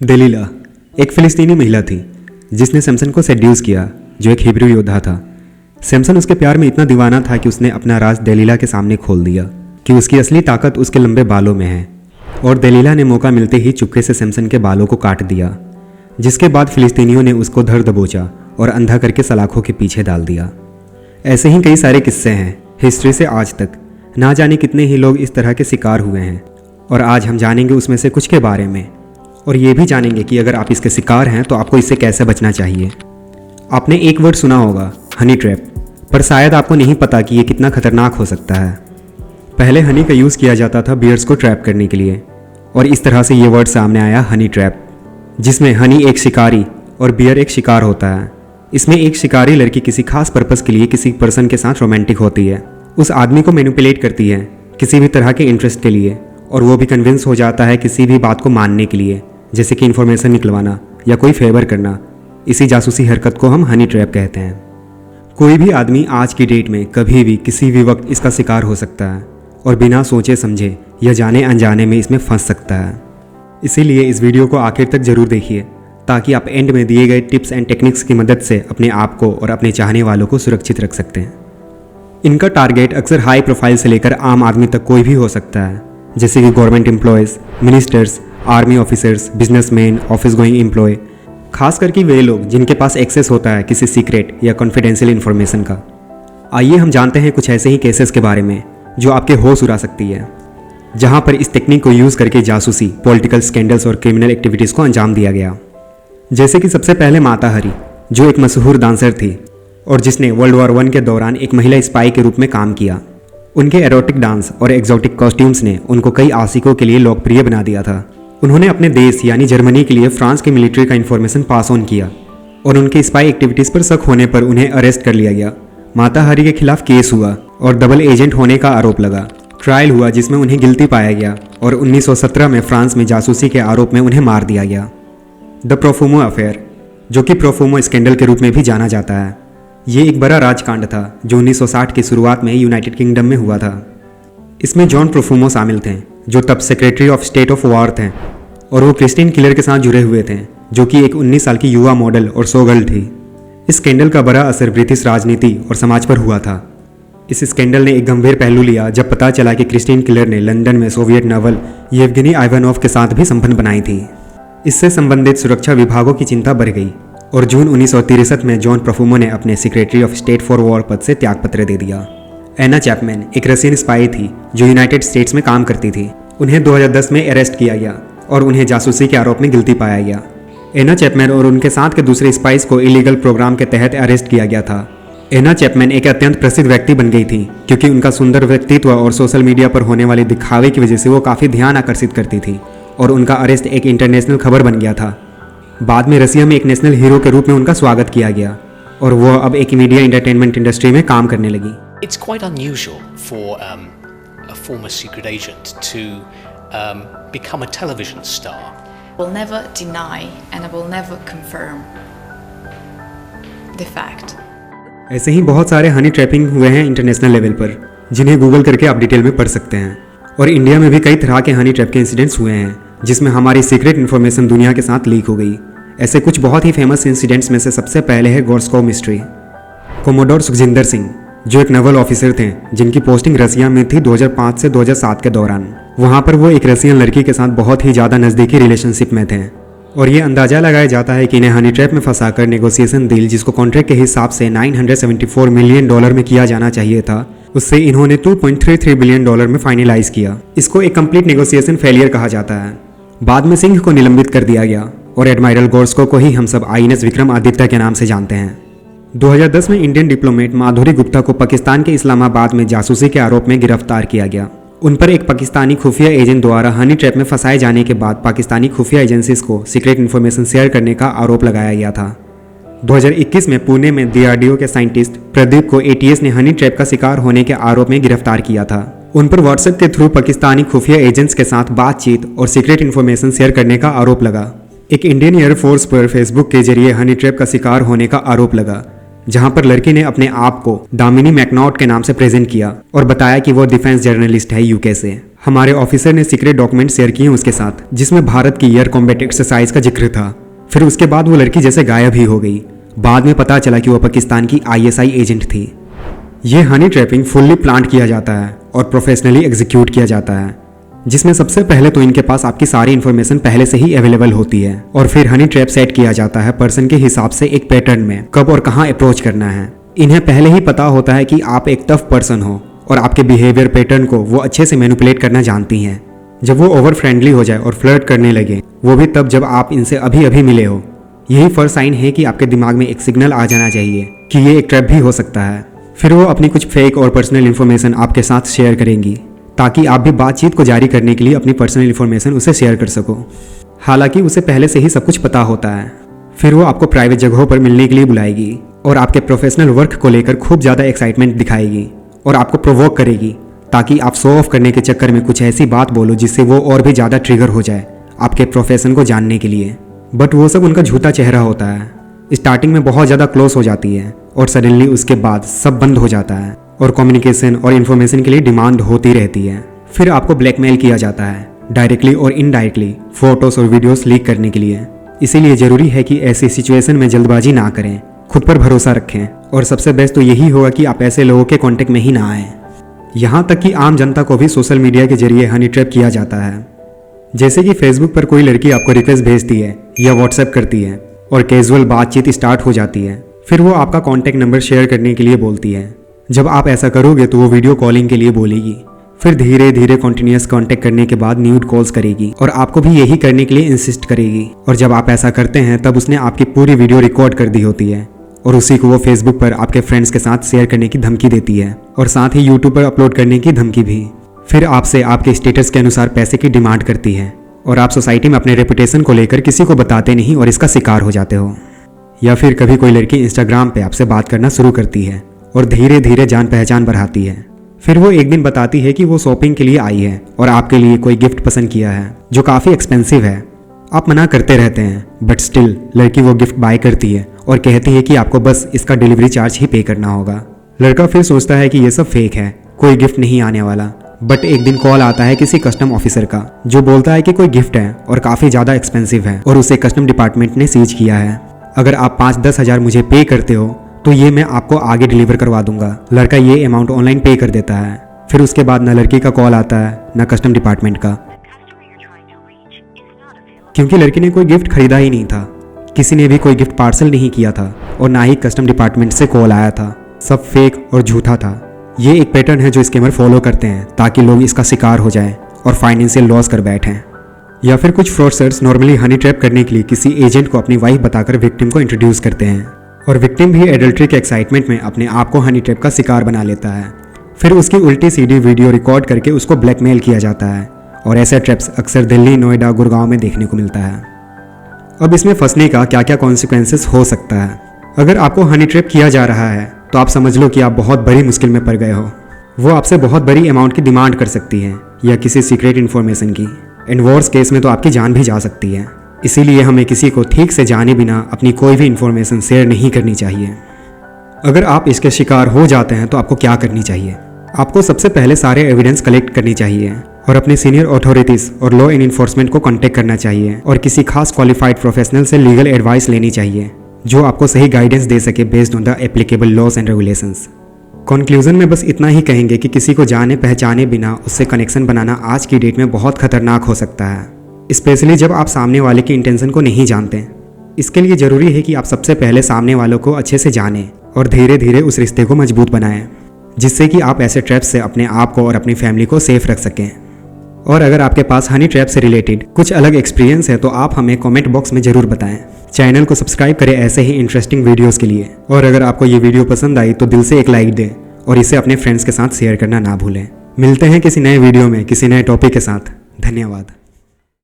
दलीला एक फ़िलिस्तीनी महिला थी जिसने सैमसन को सेड्यूस किया, जो एक हिब्रू योद्धा था। सैमसन उसके प्यार में इतना दीवाना था कि उसने अपना राज दलीला के सामने खोल दिया कि उसकी असली ताकत उसके लंबे बालों में है। और दलीला ने मौका मिलते ही चुपके से सैमसन के बालों को काट दिया, जिसके बाद फ़िलिस्तीनियों ने उसको धर दबोचा और अंधा करके सलाखों के पीछे डाल दिया। ऐसे ही कई सारे किस्से हैं हिस्ट्री से आज तक। ना जाने कितने ही लोग इस तरह के शिकार हुए हैं, और आज हम जानेंगे उसमें से कुछ के बारे में। और ये भी जानेंगे कि अगर आप इसके शिकार हैं तो आपको इससे कैसे बचना चाहिए। आपने एक वर्ड सुना होगा, हनी ट्रैप, पर शायद आपको नहीं पता कि ये कितना खतरनाक हो सकता है। पहले हनी का यूज़ किया जाता था बियर्स को ट्रैप करने के लिए, और इस तरह से ये वर्ड सामने आया, हनी ट्रैप, जिसमें हनी एक शिकारी और बियर एक शिकार होता है। इसमें एक शिकारी लड़की किसी खास पर्पज़ के लिए किसी पर्सन के साथ रोमांटिक होती है, उस आदमी को मैनिपुलेट करती है किसी भी तरह के इंटरेस्ट के लिए, और वो भी कन्विंस हो जाता है किसी भी बात को मानने के लिए, जैसे कि इन्फॉर्मेशन निकलवाना या कोई फेवर करना। इसी जासूसी हरकत को हम हनी ट्रैप कहते हैं। कोई भी आदमी आज की डेट में कभी भी किसी भी वक्त इसका शिकार हो सकता है और बिना सोचे समझे या जाने अनजाने में इसमें फंस सकता है। इसीलिए इस वीडियो को आखिर तक जरूर देखिए, ताकि आप एंड में दिए गए टिप्स एंड टेक्निक्स की मदद से अपने आप को और अपने चाहने वालों को सुरक्षित रख सकते हैं। इनका टारगेट अक्सर हाई प्रोफाइल से लेकर आम आदमी तक कोई भी हो सकता है, जैसे कि government employees, ministers, army officers, businessman, office going employ, खास करके वे लोग जिनके पास एक्सेस होता है किसी सीक्रेट या कॉन्फिडेंशियल इन्फॉर्मेशन का। आइए हम जानते हैं कुछ ऐसे ही केसेस के बारे में जो आपके होश उड़ा सकती है, जहां पर इस टेक्निक को यूज़ करके जासूसी, पॉलिटिकल स्कैंडल्स और क्रिमिनल एक्टिविटीज़ को अंजाम दिया गया। जैसे कि सबसे पहले माता हरी, जो एक मशहूर डांसर थी और जिसने वर्ल्ड वॉर 1 के दौरान एक महिला स्पाई के रूप में काम किया। उनके एरोटिक डांस और एक्जोटिक कॉस्ट्यूम्स ने उनको कई आशिकों के लिए लोकप्रिय बना दिया था। उन्होंने अपने देश यानी जर्मनी के लिए फ्रांस के मिलिट्री का इन्फॉर्मेशन पास ऑन किया, और उनके स्पाई एक्टिविटीज़ पर शक होने पर उन्हें अरेस्ट कर लिया गया। माता हरी के खिलाफ केस हुआ और डबल एजेंट होने का आरोप लगा। ट्रायल हुआ जिसमें उन्हें गिल्टी पाया गया, और 1917 में फ्रांस में जासूसी के आरोप में उन्हें मार दिया गया। द प्रोफुमो अफेयर, जो कि प्रोफुमो स्कैंडल के रूप में भी जाना जाता है, ये एक बड़ा राजकांड था जो 1960 की शुरुआत में यूनाइटेड किंगडम में हुआ था। इसमें जॉन प्रोफुमो शामिल थे, जो तब secretary of state of war थे, और वो क्रिस्टीन किलर के साथ जुड़े हुए थे, जो कि एक 19 साल की युवा मॉडल और शोगर्ल थी। इस स्कैंडल का बड़ा असर ब्रिटिश राजनीति और समाज पर हुआ था। इस स्कैंडल ने एक गंभीर पहलू लिया जब पता चला कि क्रिस्टीन किलर ने लंदन में सोवियत नावल येवगेनी आइवानोव के साथ भी संबंध बनाई थी। इससे संबंधित सुरक्षा विभागों की चिंता बढ़ गई, और जून 1963 में जॉन प्रोफुमो ने अपने secretary of state for war पद से त्यागपत्र दे दिया। एना चैपमैन एक रशियन स्पाई थी जो यूनाइटेड स्टेट्स में काम करती थी। उन्हें 2010 में अरेस्ट किया गया और उन्हें जासूसी के आरोप में गिल्टी पाया गया। एना चैपमैन और उनके साथ के दूसरे स्पाइस को इलीगल प्रोग्राम के तहत अरेस्ट किया गया था। एना चैपमैन एक अत्यंत प्रसिद्ध व्यक्ति बन गई थी, क्योंकि उनका सुंदर व्यक्तित्व और सोशल मीडिया पर होने वाले दिखावे की वजह से वो काफ़ी ध्यान आकर्षित करती थी, और उनका अरेस्ट एक इंटरनेशनल खबर बन गया था। बाद में रसिया में एक नेशनल हीरो के रूप में उनका स्वागत किया गया, और वो अब एक मीडिया एंटरटेनमेंट इंडस्ट्री में काम करने लगी। It's quite unusual for a former secret agent to become a television star. I will never deny and I will never confirm the fact. ऐसे ही बहुत सारे हनी ट्रैपिंग हुए हैं इंटरनेशनल लेवल पर, जिन्हें गूगल करके आप डिटेल में पढ़ सकते हैं। और इंडिया में भी कई तरह के हनी ट्रैप के इंसिडेंट्स हुए हैं, जिसमें हमारी सीक्रेट इन्फॉर्मेशन दुनिया के साथ लीक हो गई। ऐसे कुछ बहुत ही फेमस इंसिडेंट्स में से सबसे पहले है गोर्स्कोव मिस्ट्री। कोमोडोर सुखजिंदर सिंह, जो एक नवल ऑफिसर थे जिनकी पोस्टिंग रसिया में थी 2005 से 2007 के दौरान। वहाँ पर वो एक रसियन लड़की के साथ बहुत ही ज़्यादा नज़दीकी रिलेशनशिप में थे, और ये अंदाज़ा लगाया जाता है कि इन्हें हनी ट्रैप में फंसाकर नेगोशिएशन डील, जिसको कॉन्ट्रैक्ट के हिसाब से $974 मिलियन में किया जाना चाहिए था, उससे इन्होंने $2.33 बिलियन में फाइनलाइज किया। इसको एक कंप्लीट नेगोशिएशन फेलियर कहा जाता है। बाद में सिंह को निलंबित कर दिया गया, और एडमायरल गोर्स्को को ही हम सब INS विक्रमादित्य के नाम से जानते हैं। 2010 में इंडियन डिप्लोमेट माधुरी गुप्ता को पाकिस्तान के इस्लामाबाद में जासूसी के आरोप में गिरफ्तार किया गया। उन पर एक पाकिस्तानी खुफिया एजेंट द्वारा हनी ट्रैप में फंसाए जाने के बाद पाकिस्तानी खुफिया एजेंसीज को सीक्रेट इन्फॉर्मेशन शेयर करने का आरोप लगाया गया था। 2021 में पुणे में DRDO के साइंटिस्ट प्रदीप को ATS ने हनी ट्रैप का शिकार होने के आरोप में गिरफ्तार किया था। उन पर व्हाट्सएप के थ्रू पाकिस्तानी खुफिया एजेंट्स के साथ बातचीत और सीक्रेट इन्फॉर्मेशन शेयर करने का आरोप लगा। एक इंडियन एयरफोर्स पर फेसबुक के जरिए हनी ट्रैप का शिकार होने का आरोप लगा, जहां पर लड़की ने अपने आप को दामिनी मैकनॉट के नाम से प्रेजेंट किया और बताया कि वो डिफेंस जर्नलिस्ट है UK से। हमारे ऑफिसर ने सीक्रेट डॉक्यूमेंट शेयर किए उसके साथ, जिसमें भारत की एयर कॉम्बैट एक्सरसाइज का जिक्र था। फिर उसके बाद वो लड़की जैसे गायब ही हो गई। बाद में पता चला कि वो पाकिस्तान की ISI एजेंट थी। ये हनी ट्रैपिंग फुल्ली प्लान किया जाता है और प्रोफेशनली एग्जीक्यूट किया जाता है, जिसमें सबसे पहले तो इनके पास आपकी सारी इन्फॉर्मेशन पहले से ही अवेलेबल होती है और फिर हनी ट्रैप सेट किया जाता है पर्सन के हिसाब से एक पैटर्न में कब और कहाँ अप्रोच करना है। इन्हें पहले ही पता होता है कि आप एक टफ पर्सन हो और आपके बिहेवियर पैटर्न को वो अच्छे से मैनिपुलेट करना जानती हैं। जब वो ओवर फ्रेंडली हो जाए और फ्लर्ट करने लगे, वो भी तब जब आप इनसे अभी अभी मिले हो, यही फर्स्ट साइन है कि आपके दिमाग में एक सिग्नल आ जाना चाहिए कि ये एक ट्रैप भी हो सकता है। फिर वो अपनी कुछ फेक और पर्सनल इन्फॉर्मेशन आपके साथ शेयर करेंगी ताकि आप भी बातचीत को जारी करने के लिए अपनी पर्सनल इन्फॉर्मेशन उसे शेयर कर सको। हालांकि उसे पहले से ही सब कुछ पता होता है। फिर वो आपको प्राइवेट जगहों पर मिलने के लिए बुलाएगी और आपके प्रोफेशनल वर्क को लेकर खूब ज़्यादा एक्साइटमेंट दिखाएगी और आपको प्रोवोक करेगी ताकि आप शो ऑफ करने के चक्कर में कुछ ऐसी बात बोलो जिससे वो और भी ज़्यादा ट्रिगर हो जाए आपके प्रोफेशन को जानने के लिए। बट वो सब उनका झूठा चेहरा होता है। स्टार्टिंग में बहुत ज़्यादा क्लोज हो जाती है और सडनली उसके बाद सब बंद हो जाता है और कम्युनिकेशन और इन्फॉर्मेशन के लिए डिमांड होती रहती है। फिर आपको ब्लैकमेल किया जाता है डायरेक्टली और इनडायरेक्टली फोटोज और वीडियोस लीक करने के लिए। इसीलिए ज़रूरी है कि ऐसी सिचुएशन में जल्दबाजी ना करें, खुद पर भरोसा रखें और सबसे बेस्ट तो यही होगा कि आप ऐसे लोगों के कांटेक्ट में ही ना आएँ। यहाँ तक कि आम जनता को भी सोशल मीडिया के जरिए हनी ट्रैप किया जाता है। जैसे कि फेसबुक पर कोई लड़की आपको रिक्वेस्ट भेजती है या व्हाट्सएप करती है और कैजुअल बातचीत स्टार्ट हो जाती है। फिर वो आपका कॉन्टैक्ट नंबर शेयर करने के लिए बोलती है। जब आप ऐसा करोगे तो वो वीडियो कॉलिंग के लिए बोलेगी। फिर धीरे धीरे कॉन्टिन्यूस कांटेक्ट करने के बाद न्यूड कॉल्स करेगी और आपको भी यही करने के लिए इंसिस्ट करेगी। और जब आप ऐसा करते हैं तब उसने आपकी पूरी वीडियो रिकॉर्ड कर दी होती है और उसी को वो फेसबुक पर आपके फ्रेंड्स के साथ शेयर करने की धमकी देती है और साथ ही यूट्यूब पर अपलोड करने की धमकी भी। फिर आपसे आपके स्टेटस के अनुसार पैसे की डिमांड करती है और आप सोसाइटी में अपने रेपुटेशन को लेकर किसी को बताते नहीं और इसका शिकार हो जाते हो। या फिर कभी कोई लड़की इंस्टाग्राम पे आपसे बात करना शुरू करती है और धीरे धीरे जान पहचान बढ़ाती है। फिर वो एक दिन बताती है कि वो शॉपिंग के लिए आई है और आपके लिए कोई गिफ्ट पसंद किया है जो काफ़ी एक्सपेंसिव है। आप मना करते रहते हैं बट स्टिल लड़की वो गिफ्ट बाय करती है और कहती है कि आपको बस इसका डिलीवरी चार्ज ही पे करना होगा। लड़का फिर सोचता है कि ये सब फेक है, कोई गिफ्ट नहीं आने वाला। बट एक दिन कॉल आता है किसी कस्टम ऑफिसर का जो बोलता है कि कोई गिफ्ट है और काफ़ी ज़्यादा एक्सपेंसिव है और उसे कस्टम डिपार्टमेंट ने सीज किया है। अगर आप 5-10 हज़ार मुझे पे करते हो तो ये मैं आपको आगे डिलीवर करवा दूंगा। लड़का ये अमाउंट ऑनलाइन पे कर देता है। फिर उसके बाद न लड़की का कॉल आता है न कस्टम डिपार्टमेंट का, क्योंकि लड़की ने कोई गिफ्ट खरीदा ही नहीं था, किसी ने भी कोई गिफ्ट पार्सल नहीं किया था और ना ही कस्टम डिपार्टमेंट से कॉल आया था। सब फेक और झूठा था। ये एक पैटर्न है जो स्कैमर फॉलो करते हैं ताकि लोग इसका शिकार हो जाएं और फाइनेंशियल लॉस कर बैठें। या फिर कुछ फ्रॉडस्टर्स नॉर्मली हनी ट्रैप करने के लिए किसी एजेंट को अपनी वाइफ बताकर विक्टिम को इंट्रोड्यूस करते हैं और विक्टिम भी एडल्ट्री के एक्साइटमेंट में अपने आप को हनी ट्रैप का शिकार बना लेता है। फिर उसकी उल्टी सीधी वीडियो रिकॉर्ड करके उसको ब्लैकमेल किया जाता है और ऐसे ट्रैप्स अक्सर दिल्ली, नोएडा, गुड़गांव में देखने को मिलता है। अब इसमें फंसने का क्या क्या कॉन्सिक्वेंसेस हो सकता है। अगर आपको हनी ट्रैप किया जा रहा है तो आप समझ लो कि आप बहुत बड़ी मुश्किल में पड़ गए हो। वो आपसे बहुत बड़ी अमाउंट की डिमांड कर सकती है या किसी सीक्रेट इन्फॉर्मेशन की। एंड वर्स्ट केस में तो आपकी जान भी जा सकती है। इसीलिए हमें किसी को ठीक से जाने बिना अपनी कोई भी इन्फॉर्मेशन शेयर नहीं करनी चाहिए। अगर आप इसके शिकार हो जाते हैं तो आपको क्या करनी चाहिए? आपको सबसे पहले सारे एविडेंस कलेक्ट करनी चाहिए और अपने सीनियर अथॉरिटीज़ और लॉ एंड इन्फोर्समेंट को कांटेक्ट करना चाहिए और किसी खास क्वालिफाइड प्रोफेशनल से लीगल एडवाइस लेनी चाहिए जो आपको सही गाइडेंस दे सके based on the applicable laws and regulations. Conclusion में बस इतना ही कहेंगे कि किसी को जाने पहचाने बिना उससे कनेक्शन बनाना आज की डेट में बहुत खतरनाक हो सकता है, स्पेशली जब आप सामने वाले की इंटेंशन को नहीं जानते। इसके लिए ज़रूरी है कि आप सबसे पहले सामने वालों को अच्छे से जानें और धीरे धीरे उस रिश्ते को मजबूत बनाएं, जिससे कि आप ऐसे ट्रैप्स से अपने आप को और अपनी फैमिली को सेफ रख सकें। और अगर आपके पास हनी ट्रैप से रिलेटेड कुछ अलग एक्सपीरियंस है तो आप हमें कमेंट बॉक्स में ज़रूर बताएं। चैनल को सब्सक्राइब करें ऐसे ही इंटरेस्टिंग वीडियोस के लिए। और अगर आपको ये वीडियो पसंद आई तो दिल से एक लाइक दें और इसे अपने फ्रेंड्स के साथ शेयर करना ना भूलें। मिलते हैं किसी नए वीडियो में किसी नए टॉपिक के साथ। धन्यवाद।